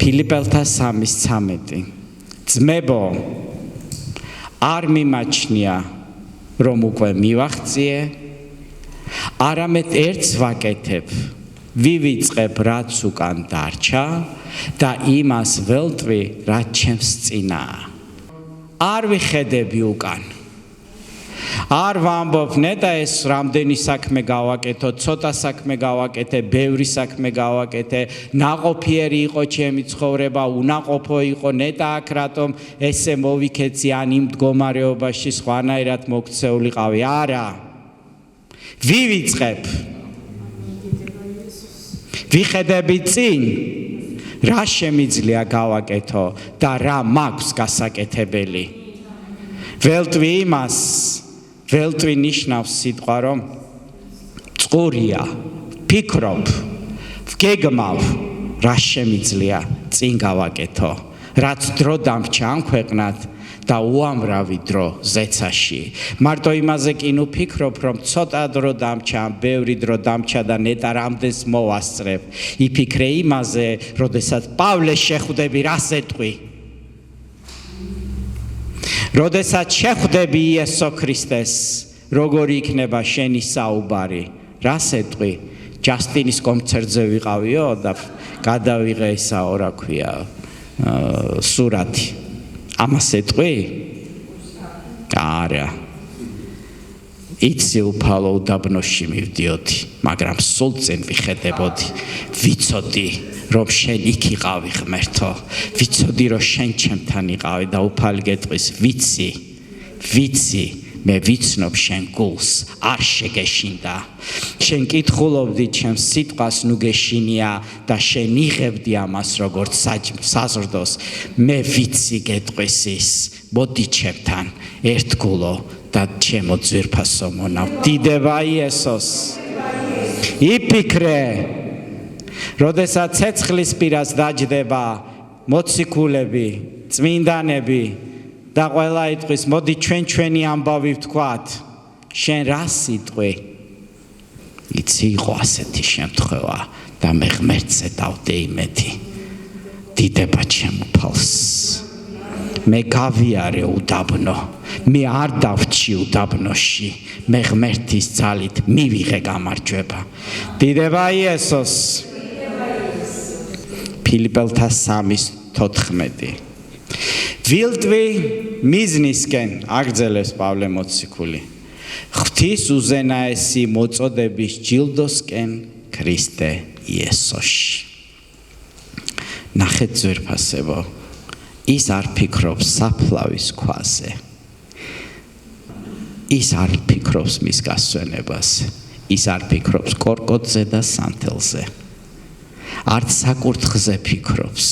ფილიპელთა 3:13 ძმებო არ მიმაჩნია რომ უკვე მივახციე არამედ ერთს ვაკეთებ ვივიწყებ რაც უკან დარჩა და იმას ველტვი რაც ჩემს წინაა არ ვიხედები უკან არ ვამბობ ნეტა ეს რამდენი საქმე გავაკეთო ცოტა საქმე გავაკეთე ბევრი საქმე გავაკეთე ნაყოფიერი იყო ჩემი ცხოვრება უნაყოფო იყო ნეტა აქ რატომ ესე მოვიქეცი ან იმ მდგომარეობაში სხვანაირად მოქცეულიყავი არა ვივიწყებ ვიხედები წინ რა შემიძლია გავაკეთო და რა მაქვს გასაკეთებელი ველტვი იმას ველტვი ნიშნავს სიტყვა რომ წყურია ფიქრობ ვგეგმავ რა შემიძლია წინ გავაკეთო რაც დრო დამრჩა ამ ქვეყნად და უამრავი დრო ზეცაში მარტო იმაზე კინო ფიქრობ რომ ცოტა დრო დამრჩა ბევრი დრო დამრჩა და ნეტა რამდენს მოვასწრებ იფიქრე იმაზე როდესაც პავლეს შეხვდები რას ეტყვი როდესაც შეხვდები იესო ქრისტეს როგორი იქნება შენი საუბარი რას ეტყვი ჯასტინის კონცერტზე ვიყავიო და გადავიღე ისა რა ქვია სურათი ამას ეტყვი არა იცი უფალო უდაბნოში მივდიოდი მაგრამ სულ წინ ვიხედებოდი ვიცოდი რომ შენ იქ იყავი ღმერთო ვიცოდი რომ შენ ჩემთან იყავი და უფალი გეტყვის ვიცი მე ვიცნობ შენ გულს არ შეგეშინდა შენ კითხულობდი ჩემს სიტყვას ნუ გეშინია და შენ იღებდი ამას როგორც საზრდოს მე ვიცი გეტყვის ის მოდი ჩემთან ერთგულო და ჩემო ძვირფასო მონავ დიდება იესოს იფიქრე როდესაც ცეცხლის პირას დაჯდება მოციქულები წმინდანები და ყველა იტყვის მოდი ჩვენი ამბავი ვთქვათ შენ რას იტყვი იცი იყო ასეთი შემთხვევა და მე ღმერთზე დავდე იმედი დიდება ჩემ უფალს მე გავიარე უდაბნო მე არ დავრჩი უდაბნოში მე ღმერთის ძალით მივიღე გამარჯვება დიდება იესოს ფილიპელთა 3:14 ვილტვი მიზნისკენ აგრძელებს პავლე მოციქული ღვთის უზენაესი მოწოდების ჯილდოსკენ ქრისტე იესოში ნახეთ ძვირფასებო ის არ ფიქრობს საფლავის ქვაზე ის არ ფიქრობს მის გასვენებაზე ის არ ფიქრობს კორკოტზე და სანთელზე არც საკურთხზე ფიქრობს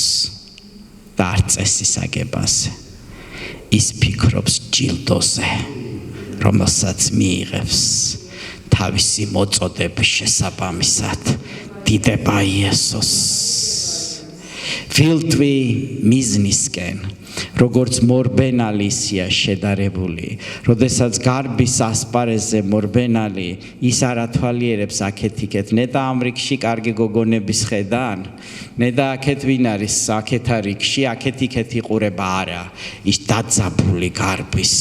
და არც წესის აგებაზე ის ფიქრობს ჯილდოზე რომელსაც მიიღებს თავისი მოწოდების შესაბამისად დიდება იესოს ვილტვი მიზნისკენ როგორც მორბენალისია შედარებული როდესაც გარბის ასპარეზზე მორბენალი ის არ ათვალიერებს აქეთ-იქეთ ნეტა ამ რიგში კარგი გოგონების ხედან ნეტა აქეთ ვინ არის აქეთ რიგში აქეთ-იქეთ იყურება არა ის დაძაბული გარბის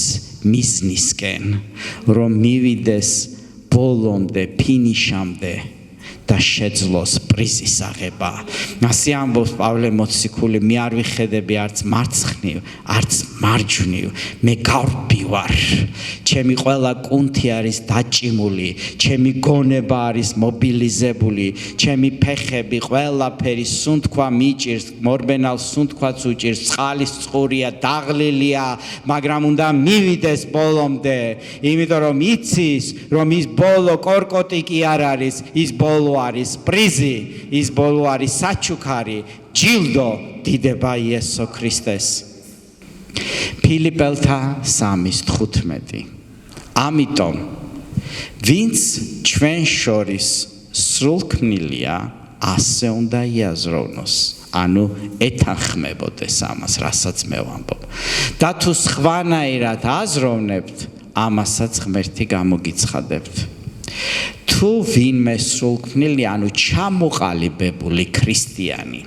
მიზნისკენ რომ მივიდეს ბოლომდე ფინიშამდე და შეძლოს პრიზის აღება. ასე ამბობს პავლე მოციქული, მე არ ვიხედები არც მარცხნივ, არც მარჯვნივ, მე გავბივარ. ჩემი ყველა კუნთი არის დაჭიმული, ჩემი გონება არის მობილიზებული, ჩემი ფეხები ყველაფერი სუნთქვა მიჭირს, მორბენალ სუნთქვაც უჭირს, წყალის წყურია, დაღლილია, მაგრამ უნდა მივიდეს ბოლომდე, იმიტომ რომ იცის, რომ ის ბოლო კორკოტი კი არ არის, ის ბოლო არის პრიზი, ის ბოლო არის საჩუქარი, ჯილდო დიდება იესო ქრისტეს. ფილიპელთა 3:15. ამიტომ ვინც ჩვენ შორის სრულქმნილია, ასე უნდა იაზროვნოს. ანუ ეთანხმებოდეს ამას, რასაც მე ვამბობ. და თუ სხვანაირად აზროვნებთ, ამასაც ღმერთი გამოგიცხადებთ. თუ ვინმე სრულქმნილი, ანუ ჩამოყალიბებული ქრისტიანი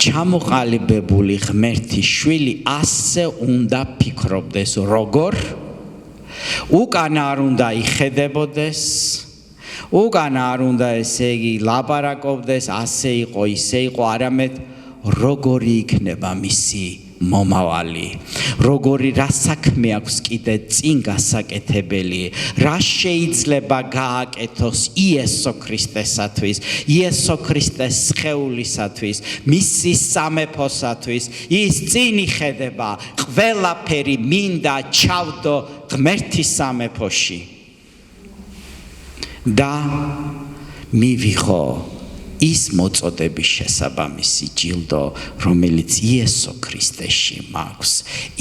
ჩამოყალიბებული ღმერთის შვილი ასე უნდა ფიქრობდეს, როგორ უკან არ უნდა იხედებოდეს, უკან არ უნდა ესე იგი ლაპარაკობდეს, ასე იყო, ისე იყო, არამედ როგორი იქნება მისი მომავალი, როგორი რა საქმე აქვს კიდე წინ გასაკეთებელი, რა შეიძლება გააკეთოს იესო ქრისტესათვის, იესო ქრისტეს სხეულისათვის, მისი სამეფოსათვის, ის წინ იხედება, ყველაფერი მინდა ჩავდო ღმერთის სამეფოში და მივიღო ის მოწოდების შესაბამისი ჯილდო, რომელიც იესო ქრისტეში მაქვს,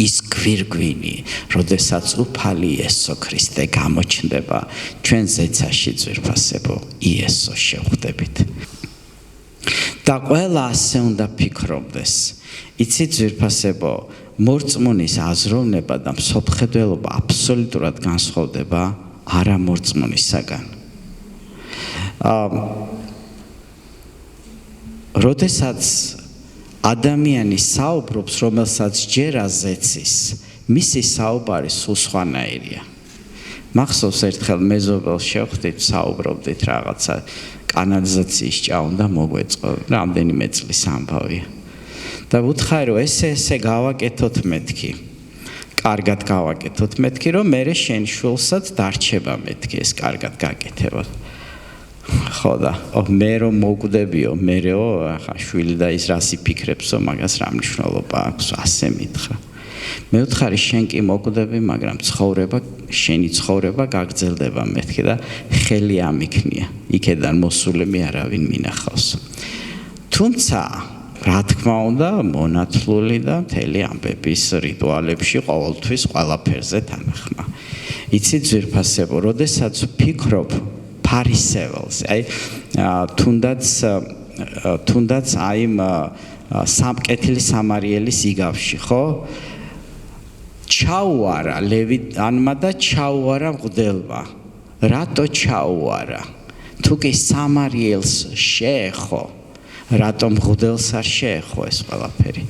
ის გვირგვინი, როდესაც უფალი იესო ქრისტე გამოჩნდება ჩვენ ზეცაში ძვირფასებო იესო შევხვდებით. და ყველა ასე უნდა ფიქრობდეს. იცით ძვირფასებო, მორწმუნის აზროვნება და მსოფლმხედველობა აბსოლუტურად განსხვავდება არამორწმუნისაგან. როდესაც ადამიანი საუბრობს, რომელსაც ჯერ აზეცის, მისი საუბარი სულ სხვანაირია. მახსოვს ერთხელ მეზობელს შევხვდით, საუბრობდით რაღაცა კანალიზაციის ჭაუნ და მოგვეწყო, რამდენიმე წლის ამბავია. და ვუთხარი, რომ ესე გავაკეთოთ მეთქი. კარგად გავაკეთოთ მეთქი, რომ მერე შენ შვილსაც დარჩება მეთქი, ეს კარგად გაკეთებოთ. ხო და მე რომ მოგვდებიო, მერეო ახლა შვილი და ის რას იფიქრებსო, მაგას რა მნიშვნელობა აქვს, ასე მითხრა. მე ვთხარი, შენ კი მოგვდები, მაგრამ შენი ცხოვრება გაგრძელდება მეთქი და ხელი ამიქნია. იქედან მოსულები არავინ მინახავს. თუმცა რა თქმა უნდა, მონათლული და მთელი ამბების რიტუალებში ყოველთვის ყველაფერზე თანახმა. იცით ძვირფასებო, როდესაც ვფიქრობ ფარისეველს, თუნდაც აი კეთილი სამარიელის იგავში, ხო? ჩაუარა ლევიტანმა და ჩაუარა მღვდელმა. რატო ჩაუარა? თუ კი სამარიელს შეეხო, რატომ მღვდელს არ შეეხო ეს ყველაფერი?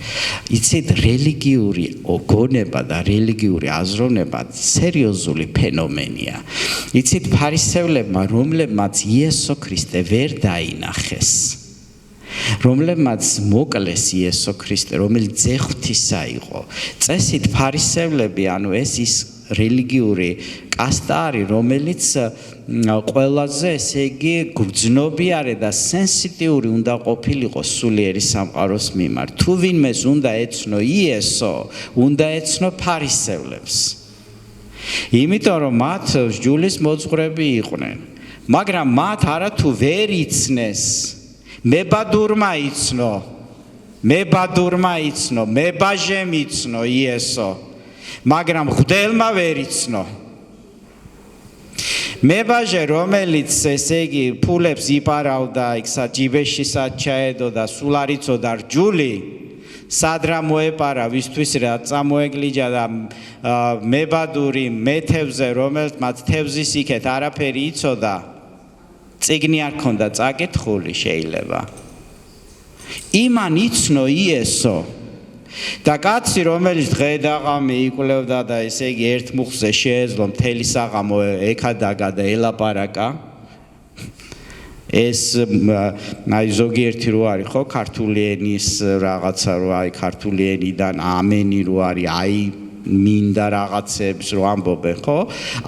იცით, რელიგიური გონება და რელიგიური აზროვნება სერიოზული ფენომენია. იცით, ფარისევლებმა, რომლებმაც იესო ქრისტე ვერ დაინახეს, რომლებმაც მოკლეს იესო ქრისტე, რომელიც ზეხვთისა იყო, წესით ფარისევლები, ანუ ეს ის რელიგიური კასტა არის, რომელიც ყველაზე ესე იგი გრძნობიარე და სენსიტიური უნდა ყოფილიყო სულიერი სამყაროს მიმართ. თუ ვინმეს უნდა ეცნო იესო, უნდა ეცნო ფარისევლებს. იმიტომ რომ მათ ჯულის მოძღვრები იყვნენ, მაგრამ მათ არათუ ვერ იცნეს, მებადურმა იცნო, მებაჟემ იცნო იესო, მაგრამ მღვდელმა ვერ იცნო. მებაჟე, რომელიც ესე იგი ფულებს იპარავდა, იქსა ჯიბეში სად ჩაედო და სულ არ იცოდა რჯული, სად რა მოეპარა, ვისთვის რა წამოეგლიჯა და მებადური მეთევზე, რომელმაც თევზის იქეთ არაფერი იცოდა, წიგნი არ ქონდა წაკითხული შეიძლება. იმან იცნო იესო. და კაცი, რომელიც დღე და ღამე იკვლევდა და ესე იგი ერთ მუხზე შეეძლო მთელი საღამო ეკადაგა და ელაპარაკა, ეს აი ზოგიერთი რო არის ხო ქართული ენის რაღაცა რო აი ქართული ენიდან ამენი რო არის აი მინდა რაღაცებს რო ამბობენ ხო,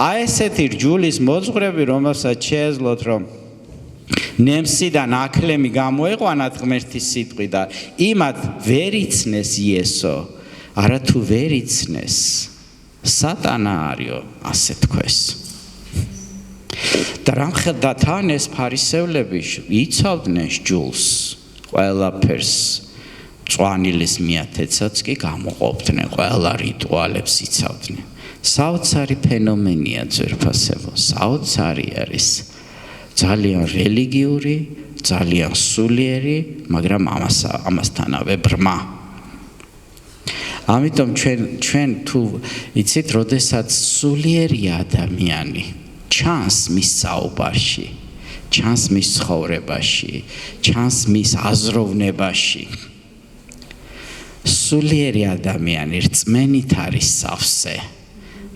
აი ესეთი რჯულის მოძღვრები, რომელსაც შეეძლოთ რომ ნემსიდან აკლემი გამოეყვანათ ღმერთის სიტყვი და იმათ ვერ იცნეს იესო, არათუ ვერ იცნეს სატანა არისო, ასე თქვეს. და რამხელდათ ან ეს ფარისევლები იცავდნენ ჯულს, ყველაფერს წვანილის მიათეცაც კი გამოყოფდნენ, ყველა რიტუალებს იცავდნენ. საოცარი ფენომენია ძვირფასებო, საოცარი არის. ძალიან რელიგიური, ძალიან სულიერი, მაგრამ ამასთანავე ბრმა. ამიტომ ჩვენ თუ იცით, როდესაც სულიერი ადამიანი ჩანს მის საუბარში, ჩანს მის ცხოვრებაში, ჩანს მის აზროვნებაში. სულიერი ადამიანი რწმენით არის სავსე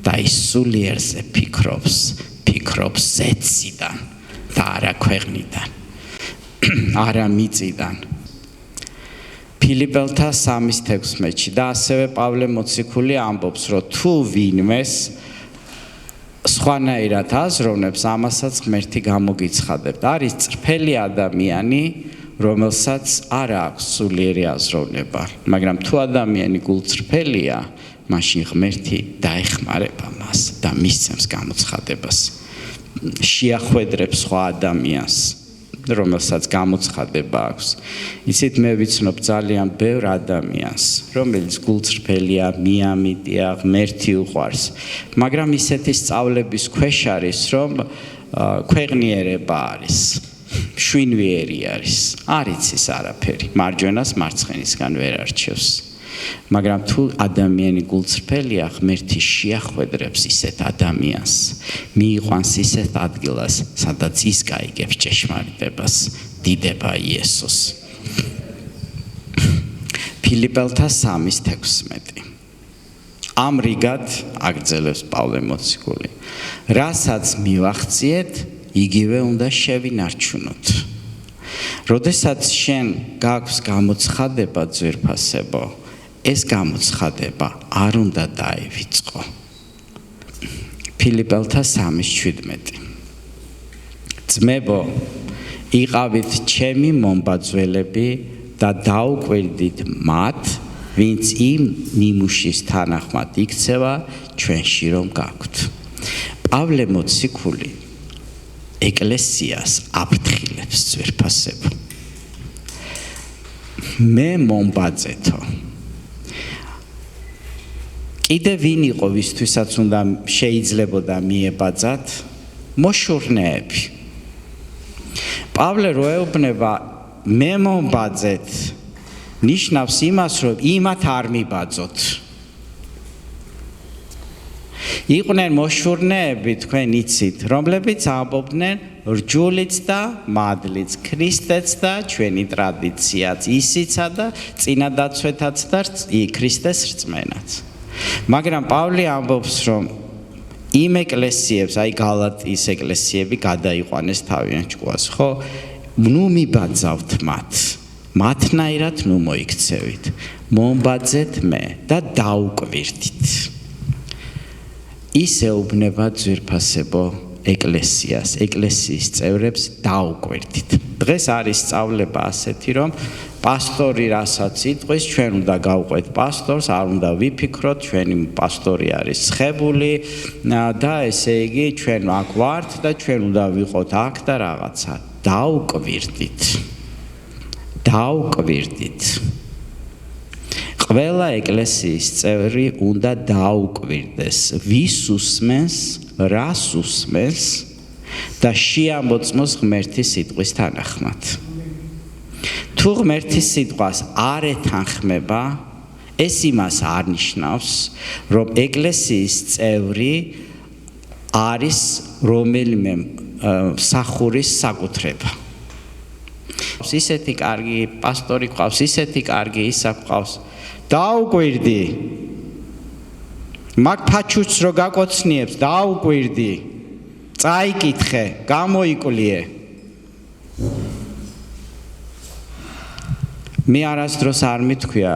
და ის სულიერზე ფიქრობს ზეციდან და არა ქვეყნიდან, არა მიწიდან. ფილიპელთა 3:16-ში და ასევე პავლე მოციქული ამბობს, რომ თუ ვინმეს სხვანაირად აზროვნებს, ამასაც ღმერთი გამოგიცხადებთ. არის წრფელი ადამიანი, რომელსაც არ აქვს სულიერი აზროვნება, მაგრამ თუ ადამიანი გულწრფელია, მაშინ ღმერთი დაეხმარება მას და მისცემს გამოცხადებას. შეახვედრებს სხვა ადამიანს, რომელსაც გამოცხადება აქვს. იცით, მე ვიცნობ ძალიან ბევრ ადამიანს, რომელიც გულწრფელია, მიამიტია, ღმერთი უყვარს, მაგრამ ისეთი სწავლების ქვეშ არის, რომ ქვეყნიერება არის, შვინვიერი არის, არ იცის არაფერი, მარჯვენას მარცხენისგან ვერ არჩევს. მაგრამ თუ ადამიანი გულწრფელია, ღმერთი შეახვედრებს ისეთ ადამიანს, მიიყვანს ისეთ ადგილას, სადაც ის გაიგებს ჭეშმარიტებას, დიდება იესოს. ფილიპელთა 3:16. ამრიგად აგრძელებს პავლე მოციქული, რასაც მივახციეთ, იგივე უნდა შევინარჩუნოთ. როდესაც შენ გაქვს გამოცხადება ძვირფასებო, ეს გამოცხადება არ უნდა დაივიწყო. ფილიპელთა 3:17. ძმებო, იყავით ჩემი მომბაძველები და დაუკვირდით მათ, ვინც იმ ნიმუშის თანახმად იქცევა ჩვენში რომ გაქვთ. პავლე მოციქული ეკლესიას აფრთხილებს ძვირფასებო. მე მომბაძეთო. კიდე ვინ იყო, ვისთვისაც უნდა შეიძლებოდა მიებაძათ? მოშურნეები. პავლე რო ეუბნება მე მომბაძეთ, ნიშნავს იმას, რომ იმათ არ მიბაძოთ. იყვნენ მოშურნეები, თქვენ იცით, რომლებიც ამბობდნენ რჯულიც და მადლიც, ქრისტეც და ჩვენი ტრადიციაც, ისიცა და წინადაცვეთაც და ქრისტეს რწმენაც. მაგრამ პავლე ამბობს, რომ იმ ეკლესიებს, აი გალატიის ეკლესიები გადაიყვანეს თავიანთ ჭკუას, ხო? ნუ მიბაძავთ მათ, მათნაირად ნუ მოიქცევით, მომბაძეთ მე და დაუკვირდით. ის ეუბნება ძვირფასებო ეკლესიას, ეკლესიის წევრებს დაუკვირდით. დღეს არის სწავლება ასეთი, რომ პასტორი რასაც იტყვის, ჩვენ უნდა გავყვეთ პასტორს, არ უნდა ვიფიქროთ, ჩვენი პასტორი არის ცხებული და ესე იგი ჩვენ აქ ვართ და ჩვენ უნდა ვიყოთ აქ და რაღაცა. დაუკვირდით. დაუკვირდით. ყველა ეკლესიის წევრი უნდა დაუკვირდეს, ვის უსმენს, რას უსმენს და შეამოწმოს ღმერთის სიტყვის თანახმად. თუ ღმერთის სიტყვას არ ეთანხმება, ეს იმას არ ნიშნავს, რომ ეკლესიის წევრი არის რომელიმე სახურის საკუთრება. ისეთი კარგი პასტორი ყავს, ისეთი კარგი ისა ყავს. დაუკვირდი. მაგ ფაჩუს რო გაკოცნიებს, დაუკვირდი. წაიკითხე, გამოიკლიე. მე არასდროს არ მithქვია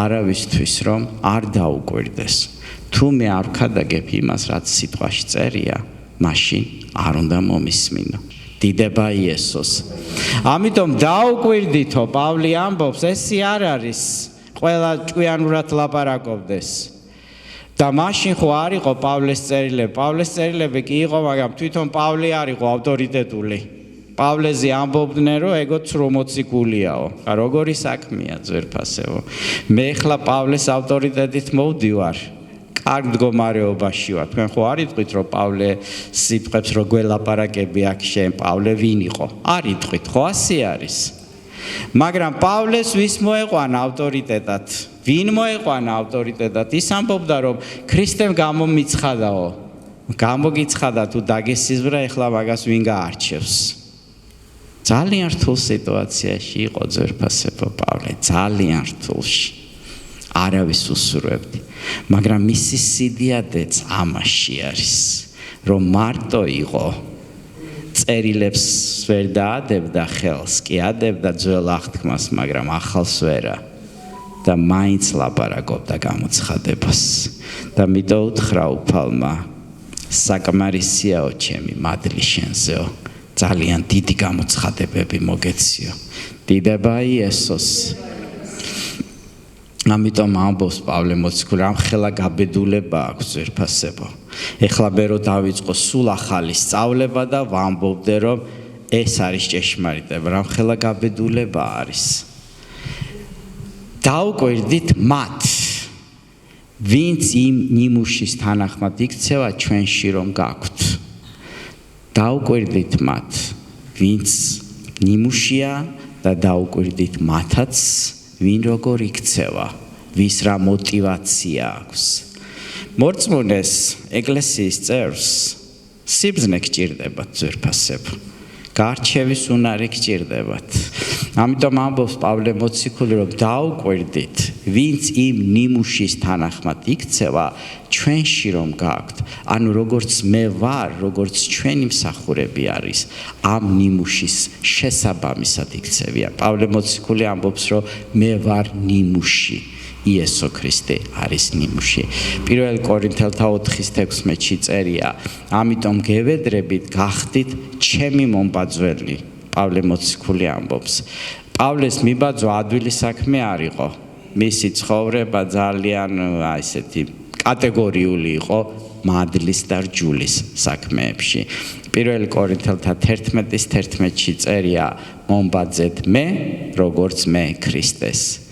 არავისთვის, რომ არ დაუკვირდეს. თუ მე არ ვქადაგებ იმას, რაც სიტყვაში წერია, მაშინ არ უნდა მომისმინო. დიდება იესოს. ამიტომ დაუკვირდითო, პავლე ამბობს, ესე არ არის ყველა ჭკვიანურად ლაპარაკობდეს. და მაშინ ხო არ იყო პავლეს წერილები. პავლეს წერილები კი იყო, მაგრამ თვითონ პავლე არ იყო ავტორიტეტული. პავლეზე ამბობდნენ, რომ ეგო ცრო მოციქულიაო. როგორი საქმეა ძვირფასეო. მე ხლა პავლეს ავტორიტეტით მოვდივარ. კარგ მდგომარეობაში ვარ. თქვენ ხო არ იტყვით, რომ პავლე სიტყვებს რო გველაპარაკები აქ შენ, პავლე ვინ იყო? არ იტყვით, ხო ასე არის. მაგრამ პავლეს ვის მოეყვანა ავტორიტეტად? ვინ მოეყვანა ავტორიტეტად? ის ამბობდა, რომ ქრისტემ გამომიცხადაო გამოგიცხადა თუ დაგესიზვრა, ეხლა მაგას ვინ გაარჩევს? ძალიან რთულ სიტუაციაში იყო ძვირფასებო პავლე, ძალიან რთულში. არავის უსურვებდი, მაგრამ მისი სიდიადეც ამაში არის, რომ მარტო იყო, წერილებს ვერ დაადებდა ხელს, კი ადებდა ძველ აღთქმას, მაგრამ ახალს ვერა და მაინც ლაპარაკობდა გამოცხადებას. და მიტო უთხრა უფალმა, საკმარისიაო ჩემი მადლი შენზეო, ძალიან დიდი გამოცხადებები მოგეციო. დიდება იესოს. ამიტომ ამბობს პავლე მოციქული, ამ ხელა გაბედულება აქვს ძვირფასებო. ეხლა მე რო დავიწყო სულ ახალი სწავლება და ვამბობდე, რომ ეს არის ჭეშმარიტება, რამ ხელა გაბედულება არის. დაუკვირდით მათ, ვინც იმ ნიმუშის თანახმად იქცევა ჩვენში რომ გაქვთ. დაუკვირდით მათ, ვინც ნიმუშია და დაუკვირდით მათაც, ვინ როგორ იქცევა, ვის რა მოტივაცია აქვს. მორწმუნეს ეკლესიის წევრს სიბრძნე გჭირდებათ ძვირფასებო. გარჩევის უნარი გჭირდებათ. ამიტომ ამბობს პავლე მოციქული, რომ დაუკვირდით, ვინც იმ ნიმუშის თანახმად იქცევა, ჩვენში რომ გაქვთ, ანუ როგორც მე ვარ, როგორც ჩვენი მსახურები არის, ამ ნიმუშის შესაბამისად იქცევიან. პავლე მოციქული ამბობს, რომ მე ვარ ნიმუში. იესო ქრისტე არის ნიმუში. 1 კორინთელთა 4:16-ში წერია, ამიტომ გევედრებით, გახდით ჩემი მომბაძველი. პავლე მოციქული ამბობს. პავლეს მიბაძვა ადვილი საქმე არ იყო. მისი ცხოვრება ძალიან ესეთი კატეგორიული იყო მადლის და რჯულის საქმეებში. 1 კორინთელთა 11:11-ში წერია, მომბაძეთ მე, როგორც მე ქრისტეს.